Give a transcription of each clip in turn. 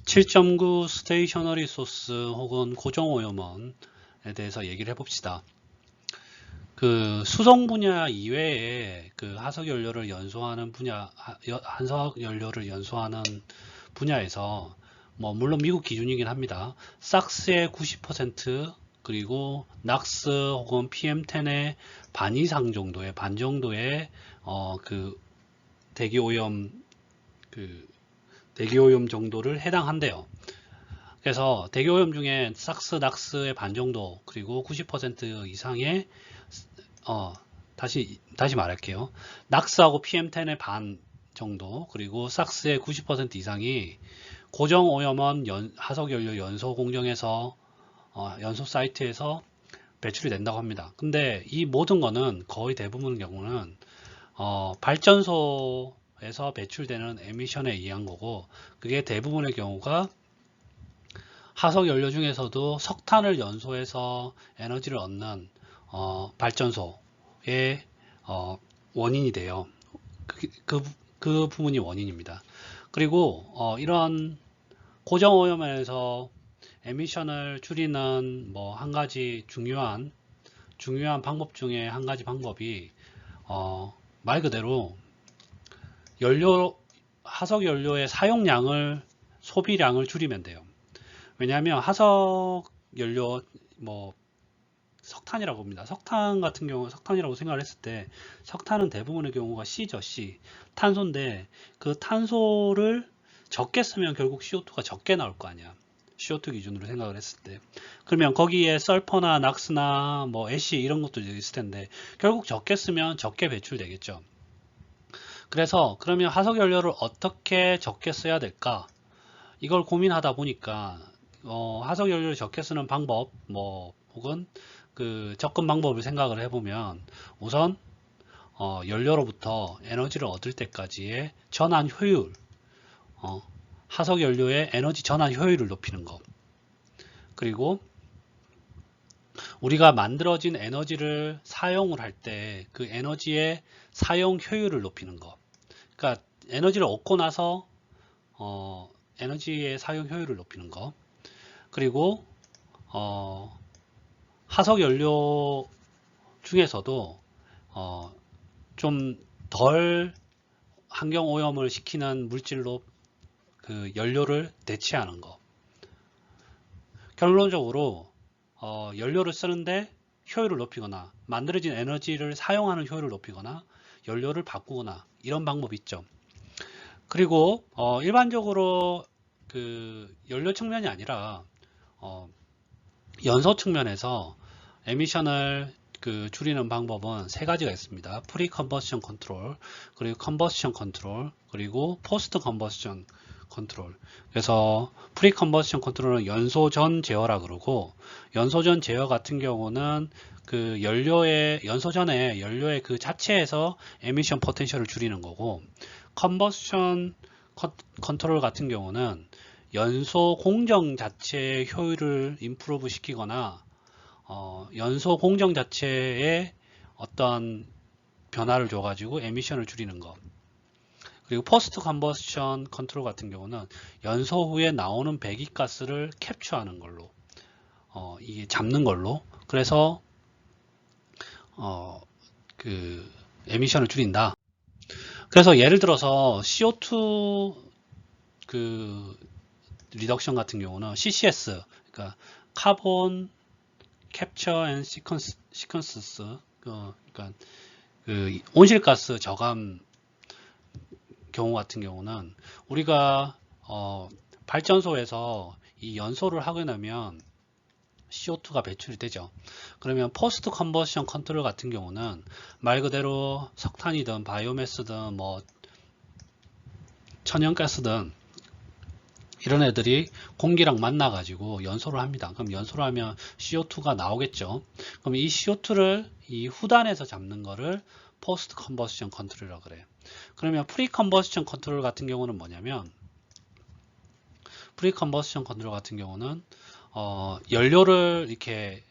7.9 스테이셔너리 소스 혹은 고정오염원에 대해서 얘기를 해봅시다. 그 수송 분야 이외에 그 하석 연료를 연소하는 분야, 하석 연료를 연소하는 분야에서 뭐 물론 미국 기준이긴 합니다. 삭스의 90% 그리고 낙스 혹은 PM10의 반 이상 정도의 반 정도의 그 대기 오염 그 대기 오염 정도를 해당한대요. 그래서 대기 오염 중에 삭스, 낙스의 반 정도 그리고 90% 이상의 어, 다시 말할게요. 낙스하고 PM10의 반 정도, 그리고 삭스의 90% 이상이 고정 오염원 하석연료 연소 공정에서 연소 사이트에서 배출이 된다고 합니다. 근데 이 모든 거는 거의 대부분 경우는 발전소에서 배출되는 에미션에 의한 거고, 그게 대부분의 경우가 하석 연료 중에서도 석탄을 연소해서 에너지를 얻는 발전소의 원인이 돼요. 그, 그, 그 부분이 원인입니다. 그리고 이런 고정오염에서 에미션을 줄이는 뭐 한 가지 중요한 방법 중에 한 가지 방법이 말 그대로 연료 하석 연료의 사용량을 소비량을 줄이면 돼요. 왜냐하면 하석 연료 뭐 석탄이라고 봅니다. 석탄 같은 경우 석탄이라고 생각을 했을 때 석탄은 대부분의 경우가 C죠. C. 탄소인데 그 탄소를 적게 쓰면 결국 CO2가 적게 나올 거 아니야. CO2 기준으로 생각을 했을 때. 그러면 거기에 설퍼나 낙스나 뭐 애쉬 이런 것도 있을 텐데 결국 적게 쓰면 적게 배출되겠죠. 그래서 그러면 하석 연료를 어떻게 적게 써야 될까? 이걸 고민하다 보니까 하석 연료를 적게 쓰는 방법 뭐 혹은 그 접근 방법을 생각을 해보면 우선 연료로부터 에너지를 얻을 때까지의 전환 효율, 하석 연료의 에너지 전환 효율을 높이는 것, 그리고 우리가 만들어진 에너지를 사용을 할 때 그 에너지의 사용 효율을 높이는 것. 그러니까 에너지를 얻고 나서 에너지의 사용 효율을 높이는 것. 그리고 하석 연료 중에서도 좀 덜 환경 오염을 시키는 물질로 그 연료를 대체하는 것. 결론적으로 연료를 쓰는데 효율을 높이거나 만들어진 에너지를 사용하는 효율을 높이거나 연료를 바꾸거나 이런 방법이 있죠. 그리고 일반적으로 그 연료 측면이 아니라 연소 측면에서 에미션을 그 줄이는 방법은 세 가지가 있습니다. 프리 컨버션 컨트롤, 그리고 컨버션 컨트롤, 그리고 포스트 컨버션 컨트롤. 그래서 프리 컨버션 컨트롤은 연소 전 제어라 그러고, 연소 전 제어 같은 경우는 그 연소 전에 연료의 그 자체에서 에미션 포텐셜을 줄이는 거고, 컨버션 컨트롤 같은 경우는 연소 공정 자체의 효율을 임프로브 시키거나 연소 공정 자체에 어떤 변화를 줘가지고 에미션을 줄이는 것. 그리고 포스트 컨버션 컨트롤 같은 경우는 연소 후에 나오는 배기가스를 캡처하는 걸로 이게 잡는 걸로 그래서 그 에미션을 줄인다. 그래서 예를 들어서 CO2 그 리덕션 같은 경우는 CCS 그러니까 카본 캡처 앤 시퀀스스 그러니까 그 온실가스 저감 경우 같은 경우는 우리가 발전소에서 이 연소를 하게 되면 CO2가 배출이 되죠. 그러면 포스트 컨버션 컨트롤 같은 경우는 말 그대로 석탄이든 바이오매스든 뭐 천연가스든 이런 애들이 공기랑 만나 가지고 연소를 합니다. 그럼 연소를 하면 CO2가 나오겠죠. 그럼 이 CO2를 이 후단에서 잡는 거를 포스트 컨버션 컨트롤이라고 그래요. 그러면 프리 컨버션 컨트롤 같은 경우는 뭐냐면 프리 컨버션 컨트롤 같은 경우는 연료를 이렇게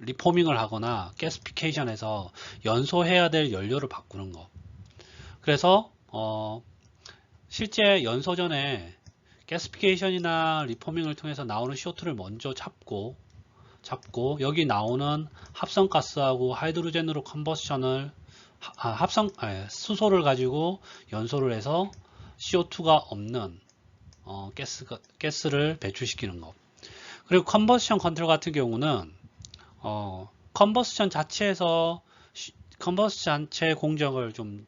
리포밍을 하거나 가스피케이션에서 연소해야 될 연료를 바꾸는 거. 그래서 실제 연소 전에 가스피케이션이나 리포밍을 통해서 나오는 CO2를 먼저 잡고 여기 나오는 합성가스하고 하이드로젠으로 컨버션을 수소를 가지고 연소를 해서 CO2가 없는 가스를 배출시키는 것. 그리고 컨버션 컨트롤 같은 경우는 컨버션 자체에서 컨버션 자체 공정을 좀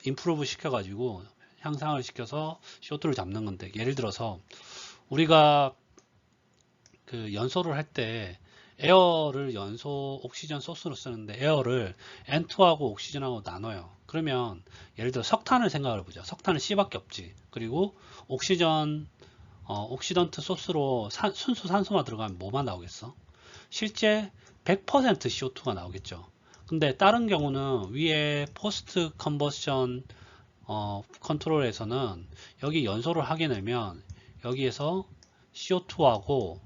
임프루브 시켜가지고 향상을 시켜서 CO2를 잡는 건데, 예를 들어서 우리가 그 연소를 할 때 에어를 연소 옥시전 소스로 쓰는데 에어를 N2하고 옥시전하고 나눠요. 그러면 예를 들어 석탄을 생각을 해보자. 석탄은 C밖에 없지. 그리고 옥시전 옥시던트 소스로 순수 산소만 들어가면 뭐만 나오겠어? 실제 100% CO2가 나오겠죠. 근데 다른 경우는 위에 포스트 컨버션 컨트롤에서는 여기 연소를 하게 되면 여기에서 CO2하고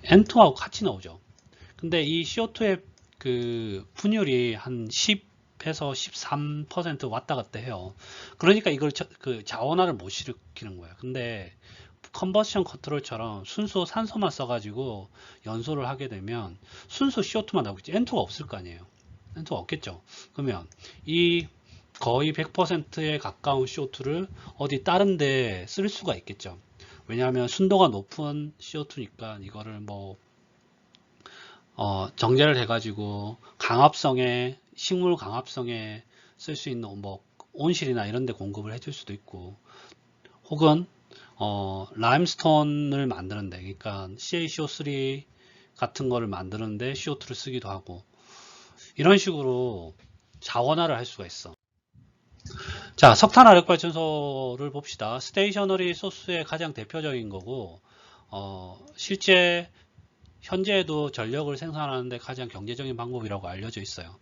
N2하고 같이 나오죠. 근데 이 CO2의 그 분율이 한 10에서 13% 왔다 갔다 해요. 그러니까 이걸 그 자원화를 못 시키는 거예요. 근데 컨버션 컨트롤처럼 순수 산소만 써가지고 연소를 하게 되면 순수 CO2만 나오겠지. N2가 없을 거 아니에요. N2가 없겠죠. 그러면 이 거의 100%에 가까운 CO2를 어디 다른 데 쓸 수가 있겠죠. 왜냐하면 순도가 높은 CO2니까 이거를 뭐 정제를 해가지고 강압성에 식물 강압성에 쓸 수 있는 뭐 온실이나 이런 데 공급을 해줄 수도 있고, 혹은 라임스톤을 만드는데, 그러니까 CaCO3 같은 거를 만드는데 CO2를 쓰기도 하고, 이런 식으로 자원화를 할 수가 있어. 자, 석탄 화력 발전소를 봅시다. 스테이셔너리 소스의 가장 대표적인 거고, 실제 현재에도 전력을 생산하는데 가장 경제적인 방법이라고 알려져 있어요.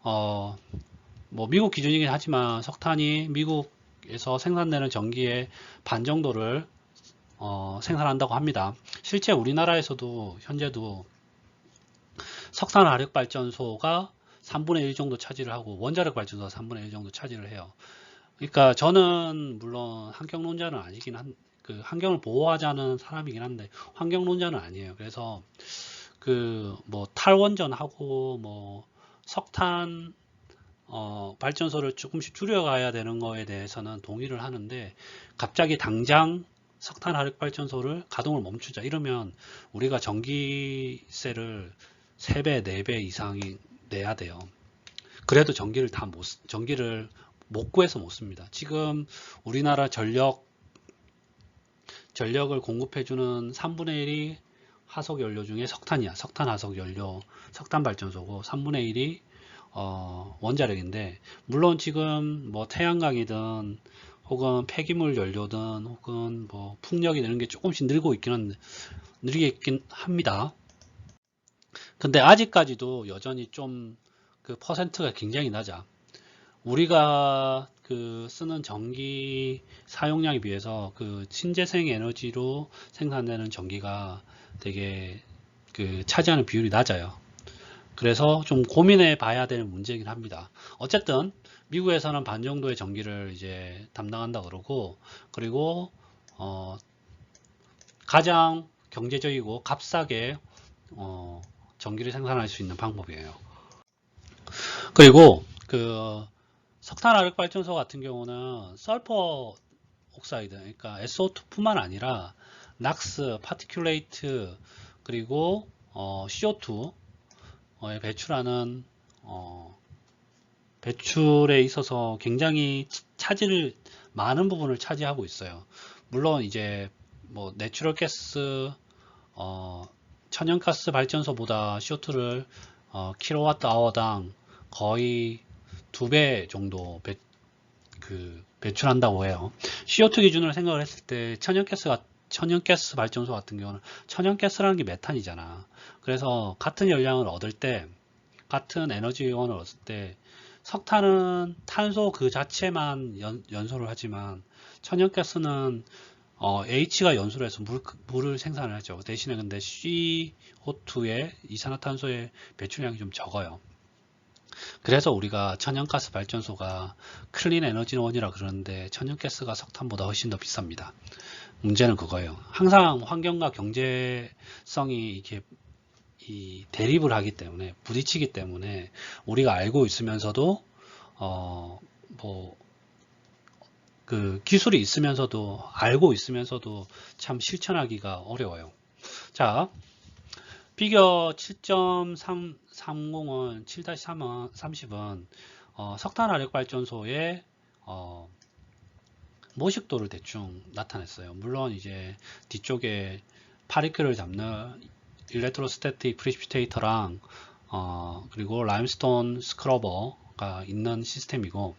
뭐 미국 기준이긴 하지만 석탄이 미국에서 생산되는 전기의 반 정도를 생산한다고 합니다. 실제 우리나라에서도 현재도 석탄 화력 발전소가 3분의 1 정도 차지를 하고 원자력 발전소가 3분의 1 정도 차지를 해요. 그러니까 저는 물론 환경론자는 아니긴 그 환경을 보호하자는 사람이긴 한데 환경론자는 아니에요. 그래서 그 뭐 탈원전하고 뭐 석탄 발전소를 조금씩 줄여가야 되는 거에 대해서는 동의를 하는데, 갑자기 당장 석탄 화력 발전소를 가동을 멈추자 이러면 우리가 전기세를 3배, 4배 이상이 내야 돼요. 그래도 전기를 못 구해서 못 씁니다. 지금 우리나라 전력을 공급해주는 3분의 1이 화석 연료 중에 석탄이야. 석탄 화석 연료, 석탄 발전소고 3분의 1이 원자력인데, 물론 지금 뭐 태양광이든 혹은 폐기물 연료든 혹은 뭐 풍력이든 이런 게 조금씩 늘겠긴 합니다. 근데 아직까지도 여전히 좀 그 퍼센트가 굉장히 낮아. 우리가 그 쓰는 전기 사용량에 비해서 그 신재생 에너지로 생산되는 전기가 되게 그 차지하는 비율이 낮아요. 그래서 좀 고민해 봐야 될 문제이긴 합니다. 어쨌든 미국에서는 반 정도의 전기를 이제 담당한다 그러고, 그리고 가장 경제적이고 값싸게 전기를 생산할 수 있는 방법이에요. 그리고 그 석탄 화력 발전소 같은 경우는 설퍼 옥사이드, 그러니까 SO2뿐만 아니라 낙스, 파티큘레이트, 그리고 CO2에 배출하는 배출에 있어서 굉장히 많은 부분을 차지하고 있어요. 물론 이제 뭐 내추럴 가스, 천연가스 발전소보다 CO2를 킬로와트 아워당 거의 2배 정도 배출한다고 해요. CO2 기준으로 생각을 했을 때 천연가스 발전소 같은 경우는 천연가스라는 게 메탄이잖아. 그래서 같은 열량을 얻을 때, 같은 에너지 요원을 얻을 때 석탄은 탄소 그 자체만 연소를 하지만 천연가스는 H가 연소를 해서 물을 생산을 하죠. 대신에 근데 CO2의 이산화탄소의 배출량이 좀 적어요. 그래서 우리가 천연가스 발전소가 클린 에너지원이라 그러는데 천연가스가 석탄보다 훨씬 더 비쌉니다. 문제는 그거예요. 항상 환경과 경제성이 이렇게 대립을 하기 때문에, 부딪히기 때문에 우리가 알고 있으면서도 뭐 그 기술이 있으면서도, 알고 있으면서도 참 실천하기가 어려워요. 자, 피겨 7.30은 7-30은 석탄 화력 발전소의 모식도를 대충 나타냈어요. 물론 이제 뒤쪽에 파리클을 잡는 일렉트로스태틱 프리시피테이터랑 그리고 라임스톤 스크러버가 있는 시스템이고,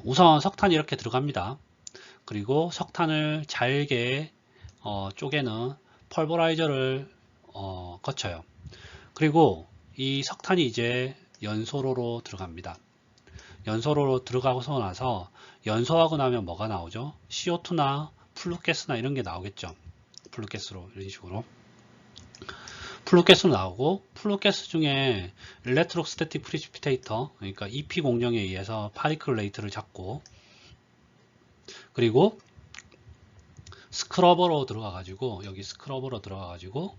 우선 석탄이 이렇게 들어갑니다. 그리고 석탄을 잘게 쪼개는 펄버라이저를 거쳐요. 그리고 이 석탄이 이제 연소로로 들어갑니다. 연소로로 들어가고 나서 연소하고 나면 뭐가 나오죠? CO2나 플루가스나 이런 게 나오겠죠. 플루가스로 이런 식으로 플루가스로 나오고, 플루가스 중에 일렉트로스태틱 프리시피테이터, 그러니까 EP 공정에 의해서 파리클 레이트를 잡고, 그리고 스크러버로 들어가가지고, 여기 스크러버로 들어가가지고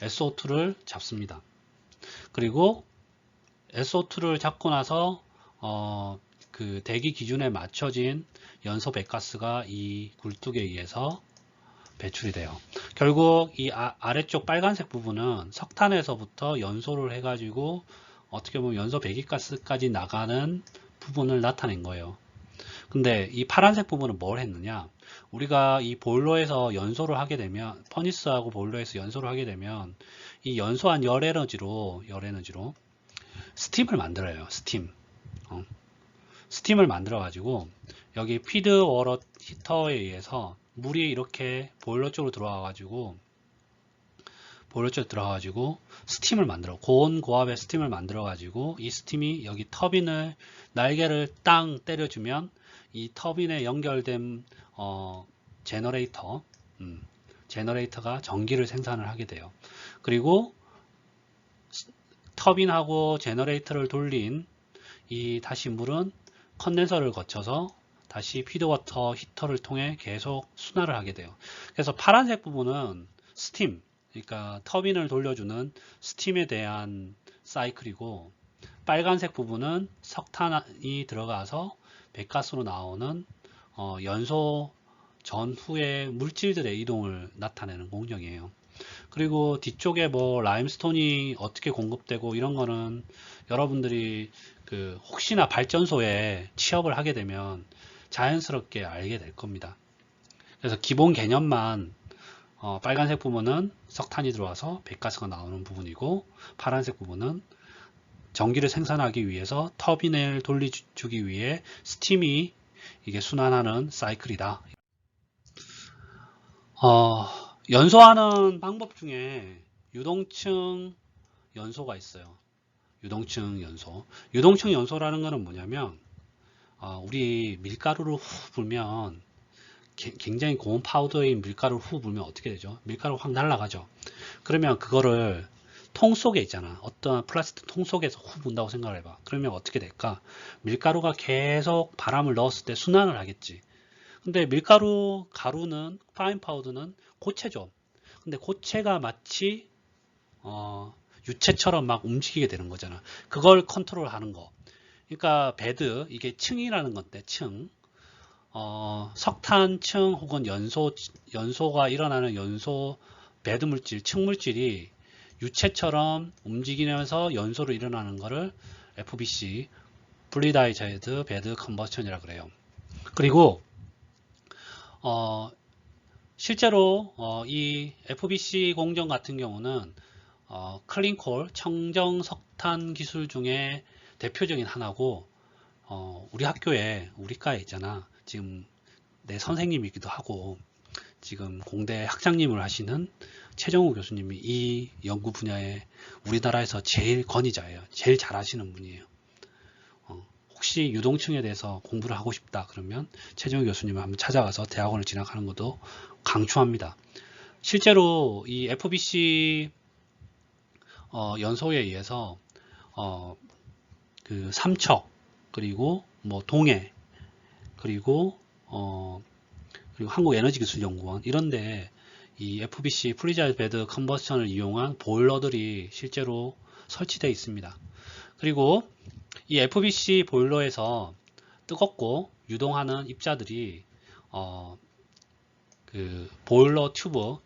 SO2를 잡습니다. 그리고 SO2를 잡고 나서 그 대기 기준에 맞춰진 연소 배가스가 이 굴뚝에 의해서 배출이 돼요. 결국 이 아래쪽 빨간색 부분은 석탄에서부터 연소를 해가지고 어떻게 보면 연소 배기가스까지 나가는 부분을 나타낸 거예요. 근데 이 파란색 부분은 뭘 했느냐? 우리가 이 보일러에서 연소를 하게 되면, 퍼니스하고 보일러에서 연소를 하게 되면 이 연소한 열 에너지로 스팀을 만들어요. 스팀을 만들어 가지고 여기 피드 워터 히터에 의해서 물이 이렇게 보일러 쪽으로 들어와 가지고 스팀을 만들어, 고온 고압의 스팀을 만들어 가지고 이 스팀이 여기 터빈을 날개를 땅 때려주면 이 터빈에 연결된 제너레이터가 전기를 생산을 하게 돼요. 그리고 터빈하고 제너레이터를 돌린 이 다시 물은 컨덴서를 거쳐서 다시 피드워터 히터를 통해 계속 순환을 하게 돼요. 그래서 파란색 부분은 스팀, 그러니까 터빈을 돌려주는 스팀에 대한 사이클이고, 빨간색 부분은 석탄이 들어가서 배가스로 나오는 연소 전후의 물질들의 이동을 나타내는 공정이에요. 그리고 뒤쪽에 뭐 라임스톤이 어떻게 공급되고 이런 거는 여러분들이 그 혹시나 발전소에 취업을 하게 되면 자연스럽게 알게 될 겁니다. 그래서 기본 개념만, 빨간색 부분은 석탄이 들어와서 배가스가 나오는 부분이고, 파란색 부분은 전기를 생산하기 위해서 터빈을 돌려주기 위해 스팀이 이게 순환하는 사이클이다. 연소하는 방법 중에 유동층 연소가 있어요. 유동층 연소라는 것은 뭐냐면, 우리 밀가루를 후 불면, 굉장히 고온 파우더인 밀가루를 후 불면 어떻게 되죠? 밀가루 확 날아가죠. 그러면 그거를 통 속에 있잖아. 어떤 플라스틱 통 속에서 후 분다고 생각을 해봐. 그러면 어떻게 될까? 밀가루가 계속 바람을 넣었을 때 순환을 하겠지. 근데 가루는, 파인 파우더는 고체죠. 근데 고체가 마치 유체처럼 막 움직이게 되는 거잖아. 그걸 컨트롤 하는 거. 그러니까 이게 층이라는 건데, 석탄층 혹은 연소가 일어나는 배드 물질, 층 물질이 유체처럼 움직이면서 연소로 일어나는 것을 FBC, 플루이다이즈드 베드 컨버션이라고 그래요. 그리고 실제로 이 FBC 공정 같은 경우는 클린콜, 청정석탄 기술 중에 대표적인 하나고, 우리 학교에, 우리과에 있잖아. 지금 내 선생님이기도 하고 지금 공대 학장님을 하시는 최정우 교수님이 이 연구 분야에 우리나라에서 제일 권위자예요. 제일 잘하시는 분이에요. 혹시 유동층에 대해서 공부를 하고 싶다 그러면 최정우 교수님을 한번 찾아가서 대학원을 진학하는 것도 강추합니다. 실제로 이 FBC 연소에 의해서 그 삼척, 그리고 뭐 동해, 그리고 그리고 한국에너지기술연구원 이런데 이 FBC 프리자이드 베드 컨버션을 이용한 보일러들이 실제로 설치되어 있습니다. 그리고 이 FBC 보일러에서 뜨겁고 유동하는 입자들이 그 보일러 튜브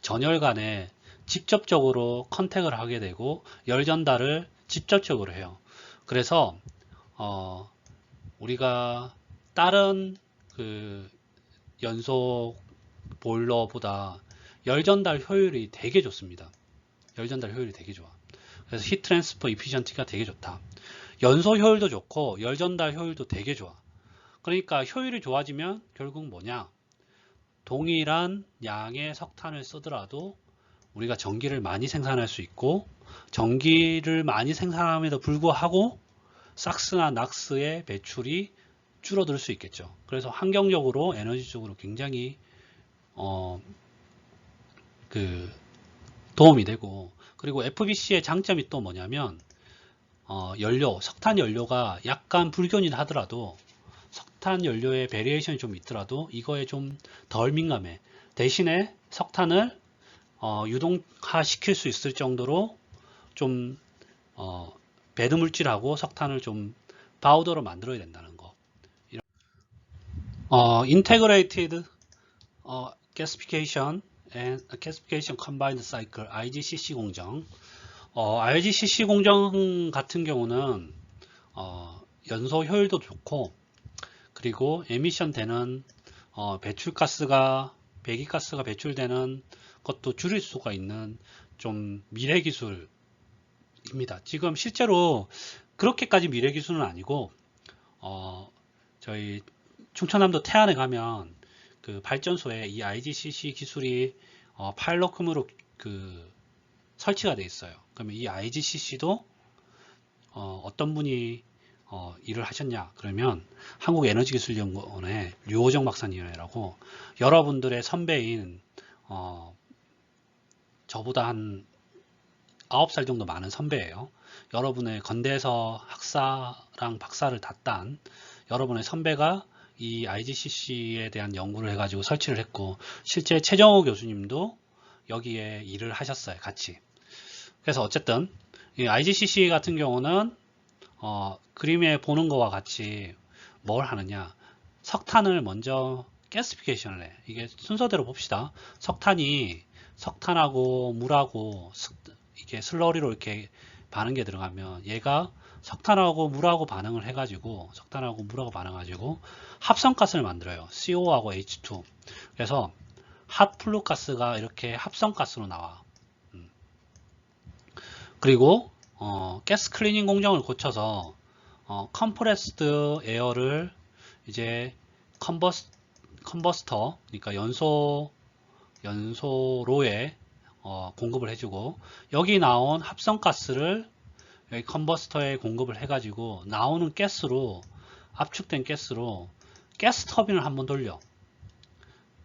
전열관에 직접적으로 컨택을 하게 되고 열 전달을 직접적으로 해요. 그래서 우리가 다른 그 연소 보일러보다 열 전달 효율이 되게 좋습니다. 열 전달 효율이 되게 좋아. 그래서 히트 트랜스퍼 이피션티가 되게 좋다. 연소 효율도 좋고 열 전달 효율도 되게 좋아. 그러니까 효율이 좋아지면 결국 뭐냐? 동일한 양의 석탄을 쓰더라도 우리가 전기를 많이 생산할 수 있고, 전기를 많이 생산함에도 불구하고 삭스나 낙스의 배출이 줄어들 수 있겠죠. 그래서 환경적으로 에너지적으로 굉장히 그 도움이 되고, 그리고 FBC의 장점이 또 뭐냐면 연료, 석탄 연료가 약간 불균일 하더라도 석탄 연료의 베리에이션이 좀 있더라도 이거에 좀 덜 민감해. 대신에 석탄을 유동화 시킬 수 있을 정도로 좀 배드물질하고 석탄을 좀 파우더로 만들어야 된다는 거. Integrated Gasification and Gasification Combined Cycle IGCC 공정. IGCC 공정 같은 경우는 연소 효율도 좋고, 그리고 에미션 되는 배출가스가 배기가스가 배출되는 것도 줄일 수가 있는 좀 미래 기술입니다. 지금 실제로 그렇게까지 미래 기술은 아니고 저희 충청남도 태안에 가면 그 발전소에 이 IGCC 기술이 파일럿금으로 그 설치가 되어 있어요. 그러면 이 IGCC도 어떤 분이 일을 하셨냐 그러면 한국에너지기술연구원의 류호정 박사님이라고 여러분들의 선배인 저보다 한 9살 정도 많은 선배예요. 여러분의 건대에서 학사랑 박사를 다 딴 여러분의 선배가 이 IGCC에 대한 연구를 해가지고 설치를 했고, 실제 최정호 교수님도 여기에 일을 하셨어요, 같이. 그래서 어쨌든 이 IGCC 같은 경우는 그림에 보는 거와 같이 뭘 하느냐, 석탄을 먼저 가스피케이션을 해. 이게 순서대로 봅시다. 석탄하고 물하고 이렇게 슬러리로 이렇게 반응게 들어가면 얘가 석탄하고 물하고 반응을 해가지고 합성가스를 만들어요. CO하고 H2. 그래서 핫플루 가스가 이렇게 합성가스로 나와. 그리고 가스 클리닝 공정을 고쳐서 컴프레스드 에어를 이제 컨버스터, 그러니까 연소로에 공급을 해주고, 여기 나온 합성가스를 여기 컨버스터에 공급을 해가지고 나오는 가스로, 압축된 가스로 가스 터빈을 한번 돌려.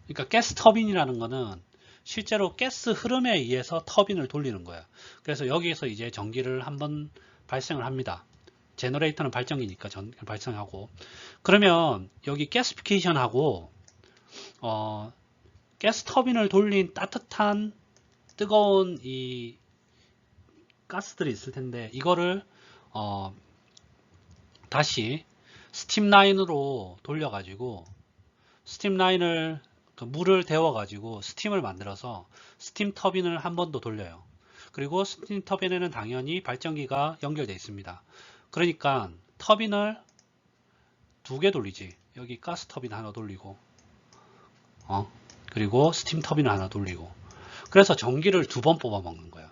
그러니까 가스 터빈이라는 거는 실제로 가스 흐름에 의해서 터빈을 돌리는 거야. 그래서 여기에서 이제 전기를 한번 발생을 합니다. 제너레이터는 발전기니까 발생하고, 그러면 여기 가스피케이션하고 가스 터빈을 돌린 따뜻한 뜨거운 이 가스들이 있을 텐데, 이거를 다시 스팀 라인으로 돌려가지고 스팀 라인을 물을 데워가지고 스팀을 만들어서 스팀 터빈을 한 번 더 돌려요. 그리고 스팀 터빈에는 당연히 발전기가 연결되어 있습니다. 그러니까 터빈을 두 개 돌리지. 여기 가스 터빈 하나 돌리고 그리고 스팀 터빈을 하나 돌리고, 그래서 전기를 두 번 뽑아 먹는 거야.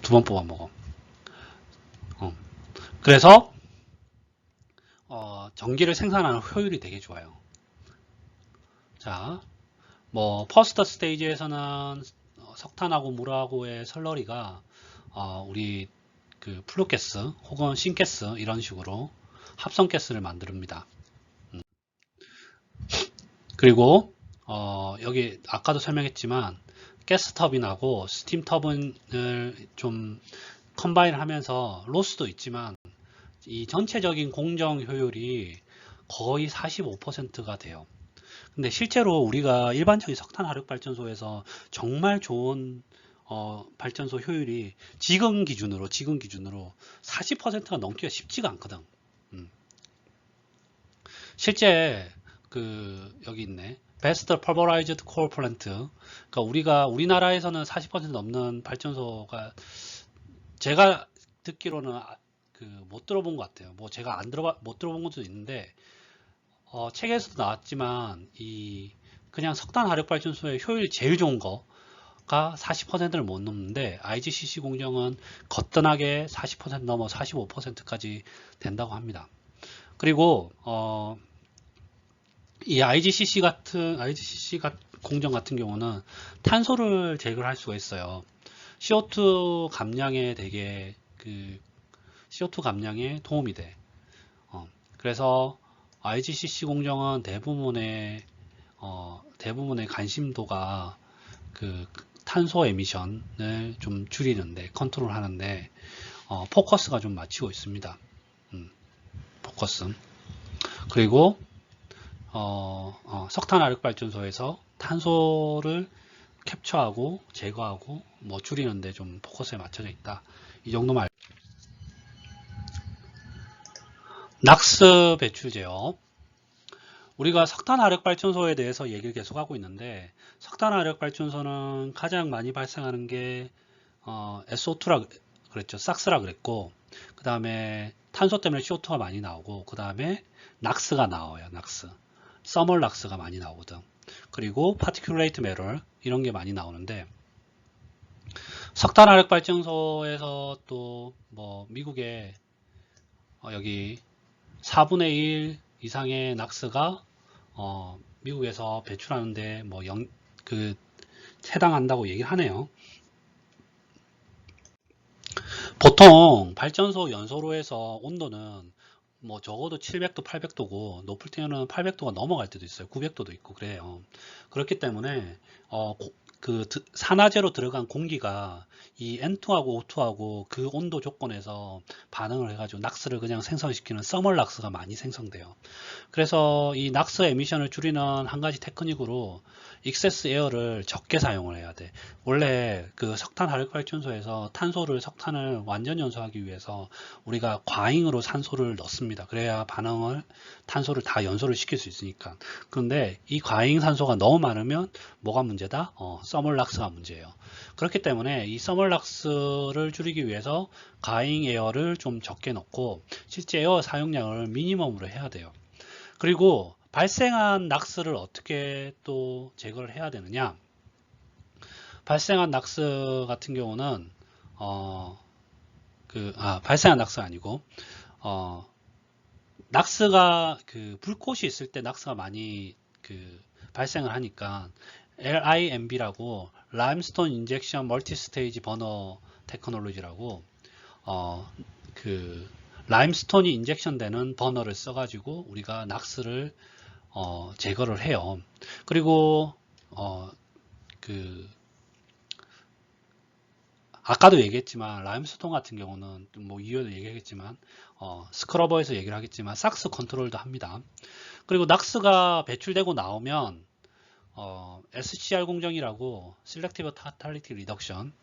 두 번 뽑아 먹어. 그래서 전기를 생산하는 효율이 되게 좋아요. 자, 뭐 퍼스트 스테이지에서는 석탄하고 물하고의 슬러리가 우리 그 플루가스 혹은 신가스 이런 식으로 합성가스를 만듭니다. 그리고 여기 아까도 설명했지만 가스 터빈하고 스팀 터빈을 좀 컴바인을 하면서 로스도 있지만 이 전체적인 공정 효율이 거의 45%가 돼요. 근데 실제로 우리가 일반적인 석탄 화력 발전소에서 정말 좋은 발전소 효율이 지금 기준으로 40%가 넘기가 쉽지가 않거든. 음. 실제 여기 있네. Best Pulverized Coal Plant. 그러니까 우리나라에서는 40% 넘는 발전소가 제가 듣기로는 못 들어본 것 같아요. 뭐 제가 못 들어본 것도 있는데 책에서도 나왔지만 그냥 석탄 화력 발전소의 효율이 제일 좋은 거가 40%를 못 넘는데 IGCC 공정은 거뜬하게 40% 넘어 45%까지 된다고 합니다. 그리고 이 IGCC 공정 같은 경우는 탄소를 제거할 수가 있어요. CO2 감량에 CO2 감량에 도움이 돼. 그래서 IGCC 공정은 대부분의 관심도가 탄소 에미션을 좀 줄이는데 컨트롤 하는데 포커스가 좀 맞추고 있습니다. 포커스. 그리고 석탄 화력 발전소에서 탄소를 캡처하고 제거하고 뭐 줄이는데 좀 포커스에 맞춰져 있다. 이 정도만. 낙스 배출 제어. 우리가 석탄 화력 발전소에 대해서 얘기를 계속하고 있는데 석탄 화력 발전소는 가장 많이 발생하는 게 SO2라 그랬죠. 싹스라 그랬고 그 다음에 탄소 때문에 CO2가 많이 나오고 그 다음에 낙스가 나와요. 낙스. 서멀 낙스가 많이 나오거든. 그리고 파티큘레이트 매럴 이런 게 많이 나오는데 석탄 화력 발전소에서 또 뭐 미국에 여기 4분의 1 이상의 낙스가 미국에서 배출하는데 뭐 해당한다고 얘기를 하네요. 보통 발전소 연소로에서 온도는 뭐 적어도 700도, 800도고 높을 때는 800도가 넘어갈 때도 있어요. 900도도 있고 그래요. 그렇기 때문에 산화제로 들어간 공기가 이 N2하고 O2하고 그 온도 조건에서 반응을 해가지고 낙스를 그냥 생성시키는 서멀 낙스가 많이 생성돼요. 그래서 이 낙스 에미션을 줄이는 한 가지 테크닉으로 익세스 에어를 적게 사용을 해야 돼. 원래 석탄 화력 발전소에서 석탄을 완전 연소하기 위해서 우리가 과잉으로 산소를 넣습니다. 그래야 탄소를 다 연소를 시킬 수 있으니까. 그런데 이 과잉 산소가 너무 많으면 뭐가 문제다? 서멀락스가 문제예요. 그렇기 때문에 이 서멀락스를 줄이기 위해서 과잉 에어를 좀 적게 넣고 실제 에어 사용량을 미니멈으로 해야 돼요. 그리고 발생한 낙스를 어떻게 또 제거를 해야 되느냐? 발생한 낙스 같은 경우는 발생한 낙스가 아니고 낙스가 불꽃이 있을 때 낙스가 많이 발생을 하니까 LIMB라고 라임스톤 인젝션 멀티스테이지 버너 테크놀로지라고 라임스톤이 인젝션 되는 버너를 써가지고 우리가 낙스를 제거를 해요. 그리고 아까도 얘기했지만 라임스톤 같은 경우는 뭐 이유도 얘기했지만 스크러버에서 얘기를 하겠지만 삭스 컨트롤도 합니다. 그리고 낙스가 배출되고 나오면 SCR 공정이라고 Selective Catalytic Reduction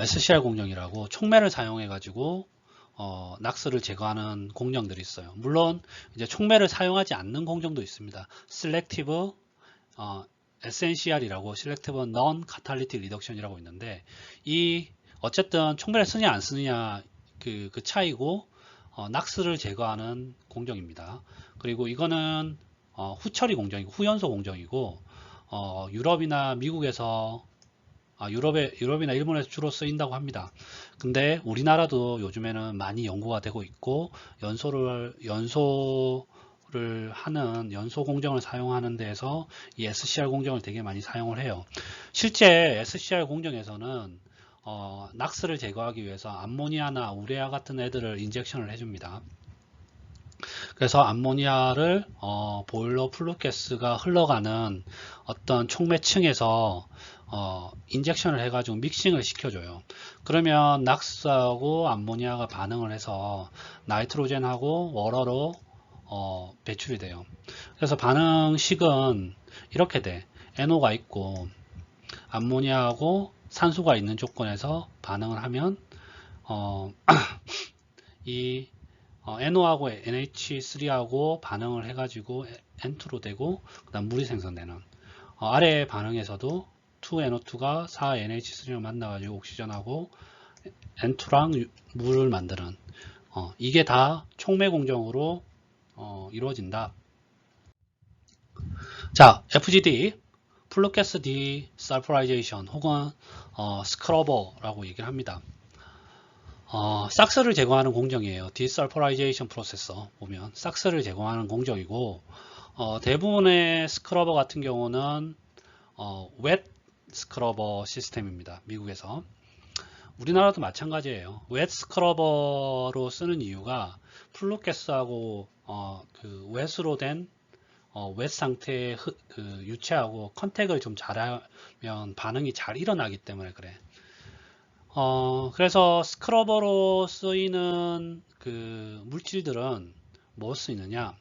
SCR 공정이라고 촉매를 사용해 가지고 낙스를 제거하는 공정들이 있어요. 물론 이제 촉매를 사용하지 않는 공정도 있습니다. Selective SNCR이라고 Selective Non-Catalytic Reduction이라고 있는데 어쨌든 촉매를 쓰냐 안 쓰느냐 그 차이고 낙스를 제거하는 공정입니다. 그리고 이거는 후처리 공정이고 후연소 공정이고 유럽이나 미국에서 유럽이나 일본에서 주로 쓰인다고 합니다. 근데 우리나라도 요즘에는 많이 연구가 되고 있고 연소를 하는 연소 공정을 사용하는 데에서 이 SCR 공정을 되게 많이 사용을 해요. 실제 SCR 공정에서는 낙스를 제거하기 위해서 암모니아나 우레아 같은 애들을 인젝션을 해줍니다. 그래서 암모니아를 보일러 플루가스가 흘러가는 어떤 촉매층에서 인젝션을 해가지고 믹싱을 시켜줘요. 그러면 낙스하고 암모니아가 반응을 해서 나이트로젠하고 워러로 배출이 돼요. 그래서 반응식은 이렇게 돼. NO가 있고 암모니아하고 산소가 있는 조건에서 반응을 하면 이 NO하고 NH3하고 반응을 해가지고 N2로 되고 그 다음 물이 생성되는 아래 반응에서도 2NO2가 4NH3를 만나가지고 옥시전하고 N2랑 물을 만드는 이게 다 촉매 공정으로 이루어진다. 자, FGD 플루가스 디설퍼라이제이션 혹은 스크러버라고 얘기를 합니다. 삭스를 제거하는 공정이에요. 디설퍼라이제이션 프로세서 보면 삭스를 제거하는 공정이고 대부분의 스크러버 같은 경우는 웻 스크러버 시스템입니다. 미국에서. 우리나라도 마찬가지예요. 웻 스크러버로 쓰는 이유가 플루가스하고 그 웻으로 된 웻 상태의 그 유체하고 컨택을 좀 잘하면 반응이 잘 일어나기 때문에 그래. 그래서 스크러버로 쓰이는 그 물질들은 뭐 쓰이느냐?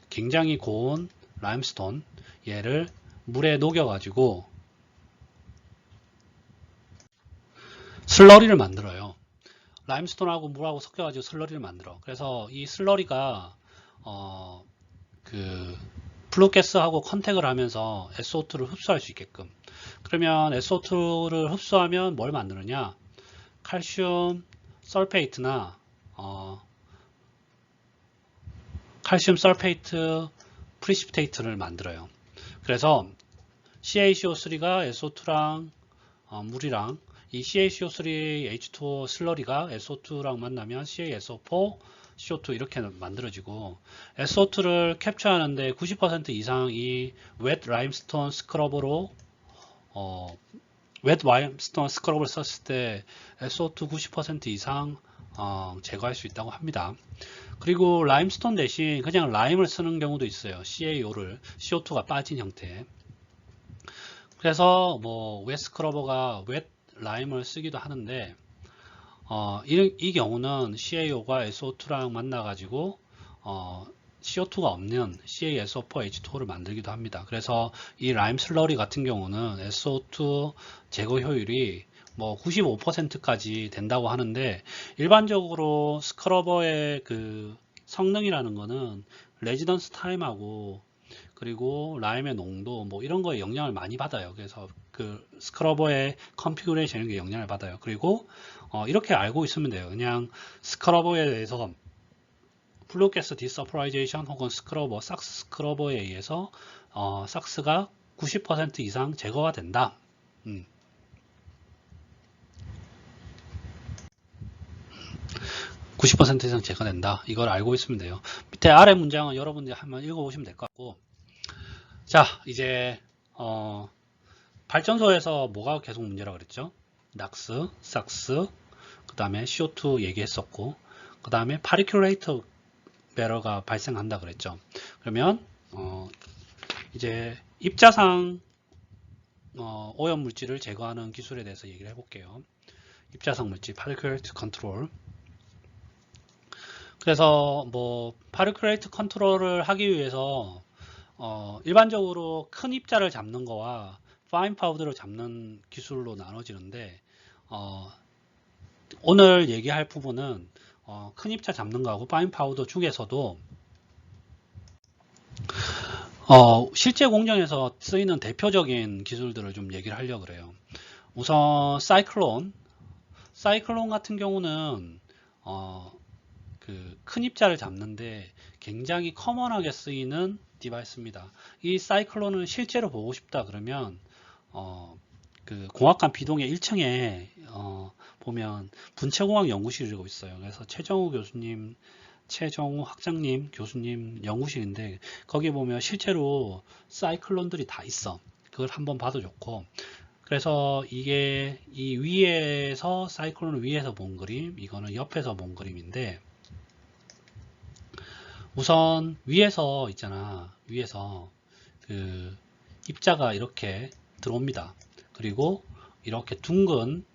굉장히 고온 라임스톤 얘를 물에 녹여가지고 슬러리를 만들어요. 라임스톤하고 물하고 섞여가지고 슬러리를 만들어. 그래서 이 슬러리가 그 플루가스하고 컨택을 하면서 SO2를 흡수할 수 있게끔. 그러면 SO2를 흡수하면 뭘 만드느냐? 칼슘 설페이트나 칼슘 설페이트 프리시피테이트를 만들어요. 그래서 CaCO3가 SO2랑 물이랑 이 CaCO3H2O 슬러리가 SO2랑 만나면 CaSO4 CO2 이렇게 만들어지고 SO2를 캡처하는데 90% 이상 이 웻 라임스톤 스크러버로 웻 라임스톤 스크러버를 썼을 때 SO2 90% 이상 제거할 수 있다고 합니다. 그리고 라임스톤 대신 그냥 라임을 쓰는 경우도 있어요. CaO를 CO2가 빠진 형태. 그래서 뭐 웻 스크러버가 웻 라임을 쓰기도 하는데 이 경우는 CaO가 SO2랑 만나가지고 CO2가 없는 CaSO4H2O를 만들기도 합니다. 그래서 이 라임 슬러리 같은 경우는 SO2 제거 효율이 뭐 95%까지 된다고 하는데 일반적으로 스크러버의 그 성능이라는 거는 레지던스 타임하고 그리고 라임의 농도 뭐 이런 거에 영향을 많이 받아요. 그래서 그 스크러버의 컨피그레이션에 영향을 받아요. 그리고 이렇게 알고 있으면 돼요. 그냥 스크러버에 대해서 플루가스 디서프라이제이션 혹은 스크러버, 삭스 스크러버에 의해서 삭스가 90% 이상 제거가 된다. 90% 이상 제거된다. 이걸 알고 있으면 돼요. 밑에 아래 문장은 여러분들이 한번 읽어보시면 될 것 같고 자 이제 발전소에서 뭐가 계속 문제라 그랬죠? 낙스, 삭스, 그 다음에 CO2 얘기했었고 그 다음에 파리큘레이터 베러가 발생한다 그랬죠. 그러면 이제 입자상 오염 물질을 제거하는 기술에 대해서 얘기를 해볼게요. 입자상 물질, 파리큘레이트 컨트롤. 그래서 뭐 파리큘레이트 컨트롤을 하기 위해서 일반적으로 큰 입자를 잡는 거와 파인 파우더를 잡는 기술로 나눠지는데 오늘 얘기할 부분은 큰 입자 잡는 거하고 파인 파우더 중에서도 실제 공정에서 쓰이는 대표적인 기술들을 좀 얘기를 하려고 그래요. 우선 사이클론 같은 경우는 그 큰 입자를 잡는데 굉장히 커먼하게 쓰이는 디바이스입니다. 이 사이클론을 실제로 보고 싶다 그러면 그 공학관 비동의 1층에 보면 분체공학 연구실이라고 있어요. 그래서 최정우 학장님 교수님 연구실인데 거기 보면 실제로 사이클론들이 다 있어. 그걸 한번 봐도 좋고 그래서 이게 이 위에서 사이클론을 위에서 본 그림 이거는 옆에서 본 그림인데 우선 위에서 있잖아. 위에서 그 입자가 이렇게 들어옵니다. 그리고 이렇게 둥근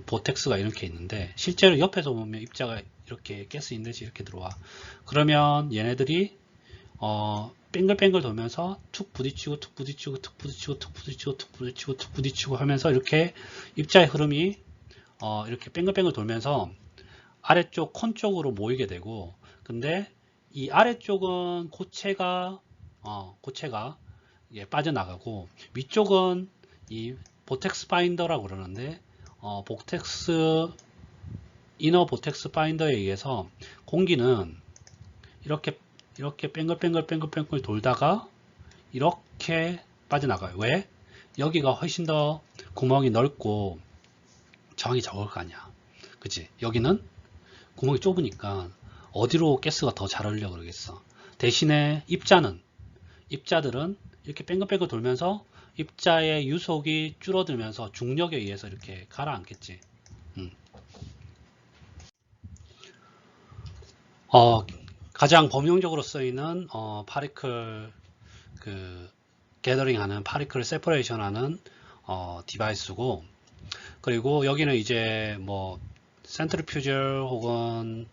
보텍스가 이렇게 있는데, 실제로 옆에서 보면 입자가 이렇게 가스 있는 듯이 이렇게 들어와. 그러면 얘네들이 뱅글뱅글 돌면서 툭 부딪히고 툭 부딪히고 툭 부딪히고 툭 부딪히고 툭 부딪히고 툭 부딪히고 하면서 이렇게 입자의 흐름이 이렇게 뱅글뱅글 돌면서 아래쪽 콘 쪽으로 모이게 되고, 근데 이 아래쪽은 고체가 빠져나가고, 위쪽은 이 보텍스 파인더라고 그러는데, 이너 보텍스 파인더에 의해서 공기는 이렇게 뱅글뱅글 돌다가 이렇게 빠져나가요. 왜? 여기가 훨씬 더 구멍이 넓고 저항이 적을 거 아니야. 그치? 여기는 구멍이 좁으니까 어디로 가스가 더 잘 흘려 그러겠어. 대신에 입자들은 이렇게 뺑글뺑글 돌면서 입자의 유속이 줄어들면서 중력에 의해서 이렇게 가라앉겠지. 음. 가장 범용적으로 쓰이는 파리클 게더링하는 파리클 세퍼레이션하는 디바이스고, 그리고 여기는 이제 뭐 센트리퓨절 혹은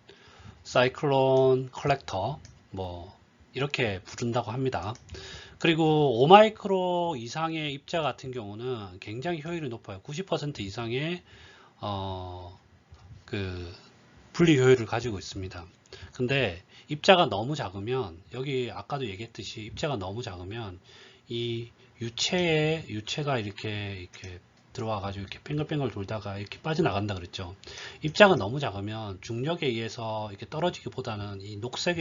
사이클론 컬렉터 뭐 이렇게 부른다고 합니다. 그리고 5마이크로 이상의 입자 같은 경우는 굉장히 효율이 높아요. 90% 이상의 그 분리 효율을 가지고 있습니다. 근데 입자가 너무 작으면, 여기 아까도 얘기했듯이 입자가 너무 작으면 이 유체가 이렇게 들어와 가지고 이렇게 뱅글뱅글 돌다가 이렇게 빠져나간다 그랬죠. 입자가 너무 작으면 중력에 의해서 이렇게 떨어지기보다는 이 녹색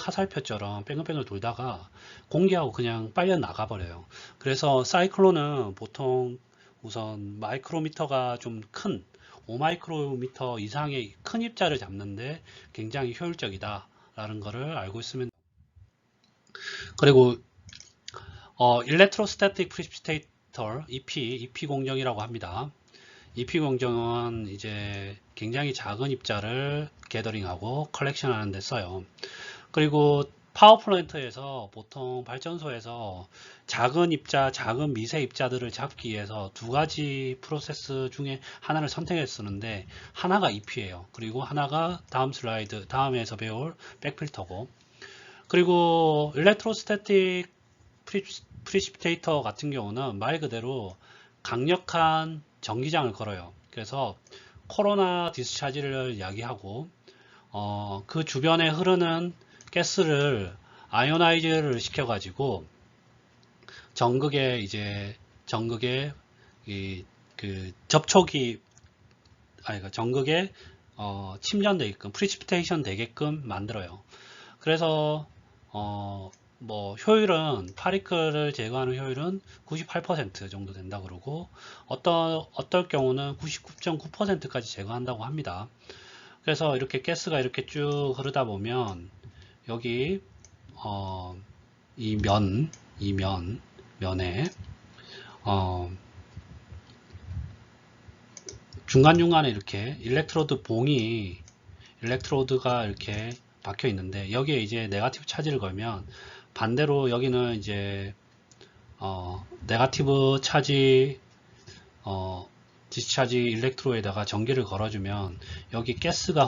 화살표처럼 뱅글뱅글 돌다가 공기하고 그냥 빨려 나가 버려요. 그래서 사이클론은 보통 우선 마이크로미터가 좀 큰 5마이크로미터 이상의 큰 입자를 잡는데 굉장히 효율적이다 라는 것을 알고 있으면, 그리고 일렉트로스태틱 프리시피테이터 EP 공정이라고 합니다. EP 공정은 이제 굉장히 작은 입자를 게더링하고 컬렉션 하는 데 써요. 그리고 파워플랜트에서 보통 발전소에서 작은 미세 입자들을 잡기 위해서 두 가지 프로세스 중에 하나를 선택해 쓰는데, 하나가 EP예요. 그리고 하나가 다음에서 배울 백필터고, 그리고 일렉트로스태틱 프리시피테이터 같은 경우는 말 그대로 강력한 전기장을 걸어요. 그래서 코로나 디스차지를 야기하고 그 주변에 흐르는 가스를 아이오나이즈를 시켜가지고 전극에 전극에 침전되게끔 프리시피테이션 되게끔 만들어요. 그래서 뭐 효율은, 파리클을 제거하는 효율은 98% 정도 된다 그러고, 어떨 경우는 99.9%까지 제거한다고 합니다. 그래서 이렇게 가스가 이렇게 쭉 흐르다 보면 여기 이 면에 중간중간에 이렇게 일렉트로드가 이렇게 박혀 있는데, 여기에 이제 네가티브 차지를 걸면 반대로 여기는 이제 네가티브 차지 디스차지 일렉트로에다가 전기를 걸어주면 여기 가스가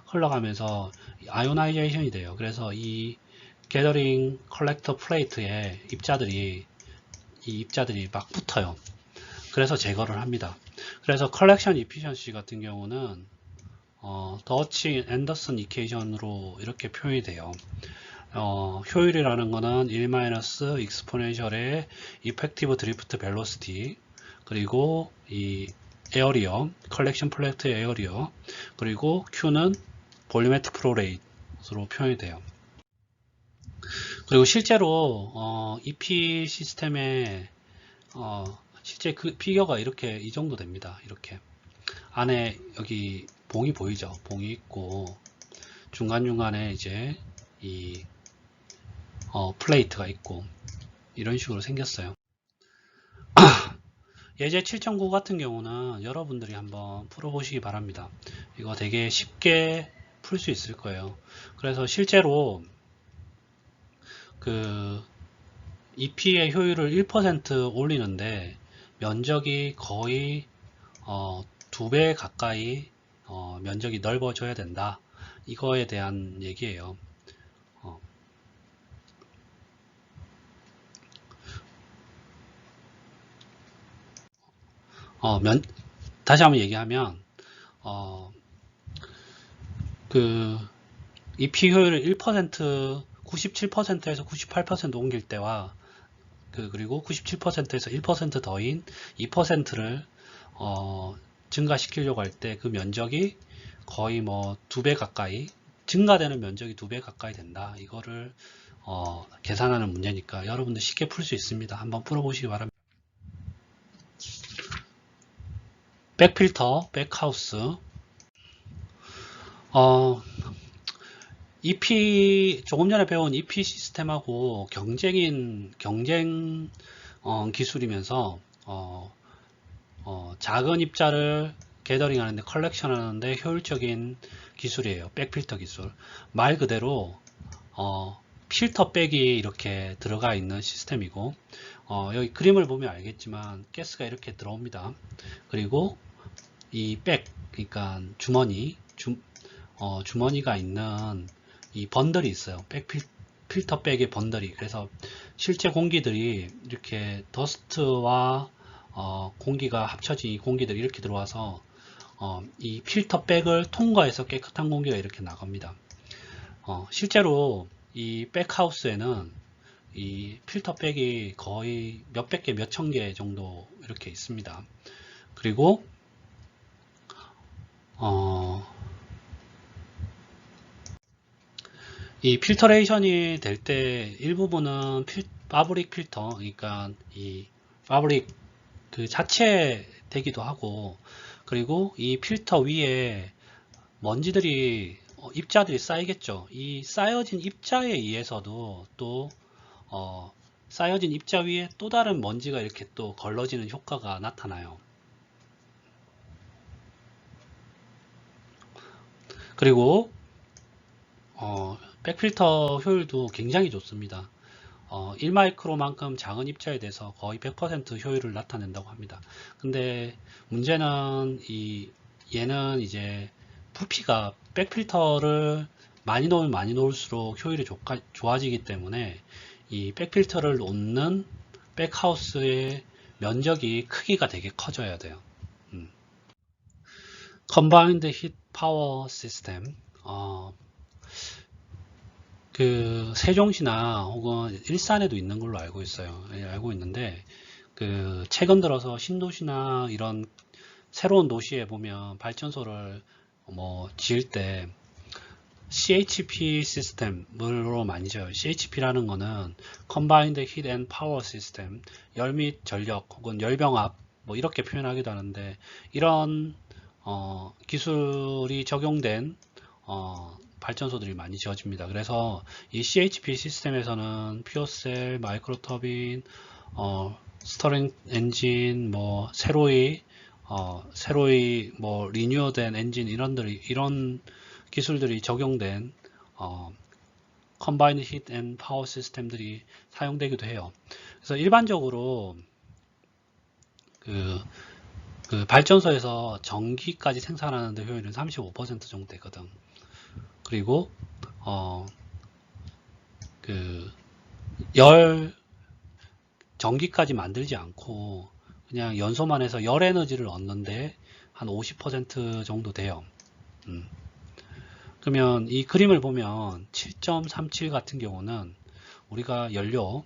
흘러가면서 아이오나이제이션이 돼요. 그래서 이 게더링 컬렉터 플레이트에 이 입자들이 막 붙어요. 그래서 제거를 합니다. 그래서 컬렉션 이피션시 같은 경우는 더치 앤더슨 이퀘이션으로 이렇게 표현이 돼요. 효율이라는 거는 1- 익스포넨셜의 이펙티브 드리프트 벨로시티, 그리고 이 에어리어, 컬렉션 플렉트의 에어리어, 그리고 Q는 볼리메트릭 플로 레이트로 표현이 돼요. 그리고 실제로 EP 시스템에 실제 그 피겨가 이렇게 이 정도 됩니다. 이렇게 안에 여기 봉이 보이죠? 봉이 있고 중간중간에 이제 이 플레이트가 있고 이런 식으로 생겼어요. 예제 7.9 같은 경우는 여러분들이 한번 풀어보시기 바랍니다. 이거 되게 쉽게 풀 수 있을 거예요. 그래서 실제로 그 EP의 효율을 1% 올리는데 면적이 거의 2배 가까이 면적이 넓어져야 된다. 이거에 대한 얘기예요. 다시 한번 얘기하면 그 EP 효율을 1%, 97%에서 98% 옮길 때와 그리고 97%에서 1% 더인 2%를 증가시키려고 할 때 그 면적이 거의 뭐 2배 가까이 증가되는 면적이 2배 가까이 된다. 이거를 계산하는 문제니까 여러분들 쉽게 풀 수 있습니다. 한번 풀어보시기 바랍니다. 백필터, 백하우스. EP 조금 전에 배운 EP 시스템하고 경쟁 기술이면서 작은 입자를 게더링 하는데 컬렉션 하는데 효율적인 기술이에요. 백필터 기술. 말 그대로 필터 백이 이렇게 들어가 있는 시스템이고 여기 그림을 보면 알겠지만 가스가 이렇게 들어옵니다. 그리고 이 백, 그러니까 주머니가 있는 이 번들이 있어요. 필터 백의 번들이. 그래서 실제 공기들이 이렇게 더스트와 공기가 합쳐진 이 공기들이 이렇게 들어와서 이 필터 백을 통과해서 깨끗한 공기가 이렇게 나갑니다. 실제로 이 백하우스에는 이 필터 백이 거의 몇백 개, 몇천 개 정도 이렇게 있습니다. 그리고 이 필터레이션이 될 때 일부분은 파브릭 필터, 그러니까 이 파브릭 그 자체 되기도 하고, 그리고 이 필터 위에 먼지들이 입자들이 쌓이겠죠. 이 쌓여진 입자에 의해서도 또 쌓여진 입자 위에 또 다른 먼지가 이렇게 또 걸러지는 효과가 나타나요. 그리고 백필터 효율도 굉장히 좋습니다. 1마이크로만큼 작은 입자에 대해서 거의 100% 효율을 나타낸다고 합니다. 근데 문제는 얘는 이제 부피가 백필터를 많이 넣으면 많이 넣을수록 효율이 좋아지기 때문에 이 백필터를 놓는 백하우스의 면적이 크기가 되게 커져야 돼요. Combined Heat Power System. 그 세종시나 혹은 일산에도 있는 걸로 알고 있어요. 알고 있는데 그 최근 들어서 신도시나 이런 새로운 도시에 보면 발전소를 뭐 지을 때 CHP 시스템으로 많이 지어요. CHP라는 거는 Combined Heat and Power System, 열 및 전력 혹은 열병합 뭐 이렇게 표현하기도 하는데 이런 기술이 적용된 발전소들이 많이 지어집니다. 그래서 이 CHP 시스템에서는 퓨어셀, 마이크로터빈, 스터링 엔진, 뭐 새로이 뭐 리뉴어된 엔진 이런 기술들이 적용된 컴바인드 히트 앤 파워 시스템들이 사용되기도 해요. 그래서 일반적으로 그 발전소에서 전기까지 생산하는 데 효율은 35% 정도 되거든. 그리고 전기까지 만들지 않고 그냥 연소만 해서 열 에너지를 얻는데 한 50% 정도 돼요. 그러면 이 그림을 보면 7.37 같은 경우는 우리가 연료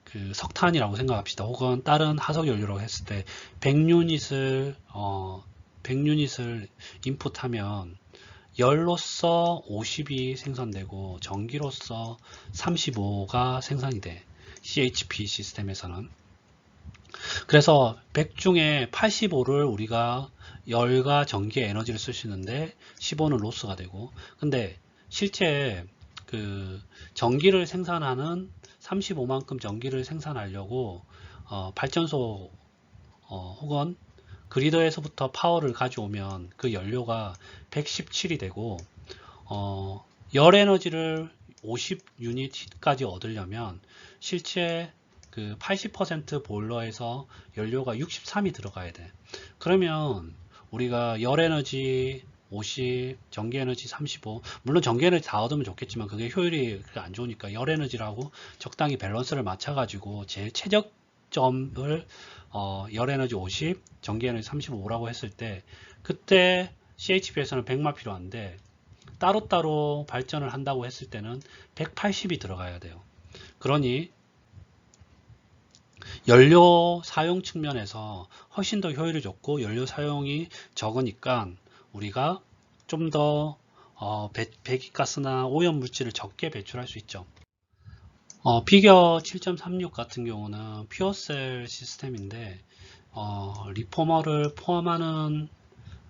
그 석탄이라고 생각합시다. 혹은 다른 하석 연료라고 했을 때 100유닛을 인풋하면 열로서 50이 생산되고 전기로서 35가 생산이 돼. CHP 시스템에서는. 그래서 100 중에 85를 우리가 열과 전기의 에너지를 쓸 수 있는데 15는 로스가 되고, 근데 실제 그 전기를 생산하는 35만큼 전기를 생산하려고 발전소 혹은 그리더에서부터 파워를 가져오면 그 연료가 117이 되고 열 에너지를 50 유닛까지 얻으려면 실제 그 80% 보일러에서 연료가 63이 들어가야 돼. 그러면 우리가 열 에너지 50, 전기 에너지 35, 물론 전기 에너지 다 얻으면 좋겠지만 그게 효율이 안 좋으니까 열 에너지라고 적당히 밸런스를 맞춰가지고 제일 최적점을 열 에너지 50, 전기 에너지 35라고 했을 때 그때 CHP에서는 100마 필요한데 따로따로 발전을 한다고 했을 때는 180이 들어가야 돼요. 그러니 연료 사용 측면에서 훨씬 더 효율이 좋고 연료 사용이 적으니까 우리가 좀 더 배기가스나 오염물질을 적게 배출할 수 있죠. 피겨 7.36 같은 경우는 퓨어셀 시스템인데 리포머를 포함하는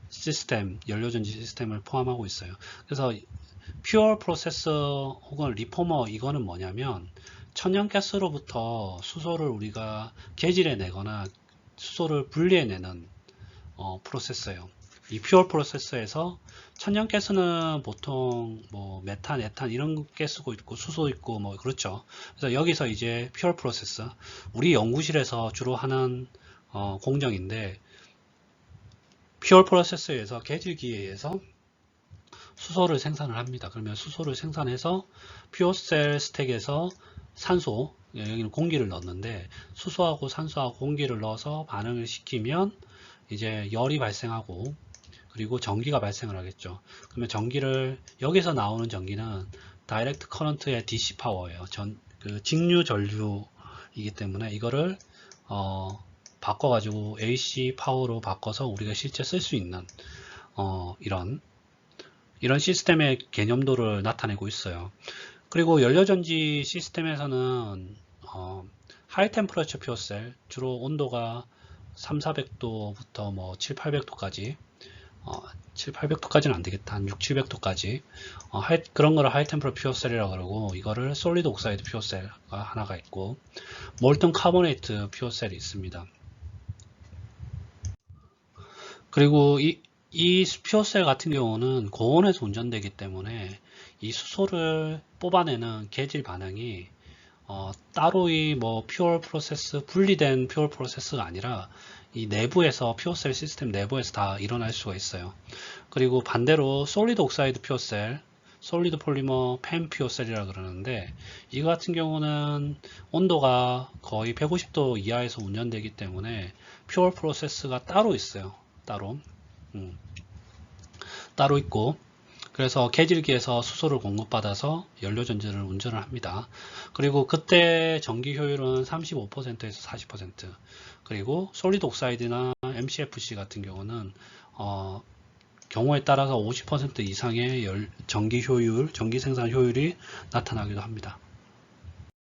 시스템, 연료전지 시스템을 포함하고 있어요. 그래서 퓨어 프로세서 혹은 리포머 이거는 뭐냐면 천연가스로부터 수소를 우리가 개질해 내거나 수소를 분리해 내는 프로세서예요. 이 퓨어 프로세서에서 천연가스는 보통 뭐 메탄, 에탄 이런 가스고 있고 수소 있고 뭐 그렇죠. 그래서 여기서 이제 퓨어 프로세서 우리 연구실에서 주로 하는 공정인데 퓨어 프로세서에서 개질기에 의해서 수소를 생산을 합니다. 그러면 수소를 생산해서 퓨어셀 스택에서 산소, 여기는 공기를 넣는데 수소하고 산소하고 공기를 넣어서 반응을 시키면 이제 열이 발생하고 그리고 전기가 발생을 하겠죠. 그러면 전기를 여기서 나오는 전기는 다이렉트 커런트의 DC 파워예요. 그 직류 전류이기 때문에 이거를 바꿔가지고 AC 파워로 바꿔서 우리가 실제 쓸 수 있는 이런 시스템의 개념도를 나타내고 있어요. 그리고 연료전지 시스템에서는 하이 템퍼러처 퓨어셀 주로 온도가 3, 400도부터 뭐 7, 800도까지 7, 800도까지는 안되겠다. 한 6, 700도까지 그런 거를 하이 템퍼러 퓨어셀이라고 그러고 이거를 솔리드 옥사이드 퓨어셀가 하나가 있고 몰튼 카보네이트 퓨어셀이 있습니다. 그리고 이 퓨어셀 같은 경우는 고온에서 운전되기 때문에 이 수소를 뽑아내는 개질 반응이 따로의 뭐 퓨어 프로세스 분리된 퓨어 프로세스가 아니라 이 내부에서 퓨어셀 시스템 내부에서 다 일어날 수가 있어요. 그리고 반대로 솔리드 옥사이드 퓨어셀, 솔리드 폴리머 펜 퓨어셀이라 그러는데 이 같은 경우는 온도가 거의 150도 이하에서 운전되기 때문에 퓨어 프로세스가 따로 있어요. 따로 있고 그래서 개질기에서 수소를 공급받아서 연료전지를 운전을 합니다. 그리고 그때 전기 효율은 35%에서 40% 그리고 솔리드 옥사이드나 MCFC 같은 경우는 경우에 따라서 50% 이상의 전기 효율, 전기 생산 효율이 나타나기도 합니다.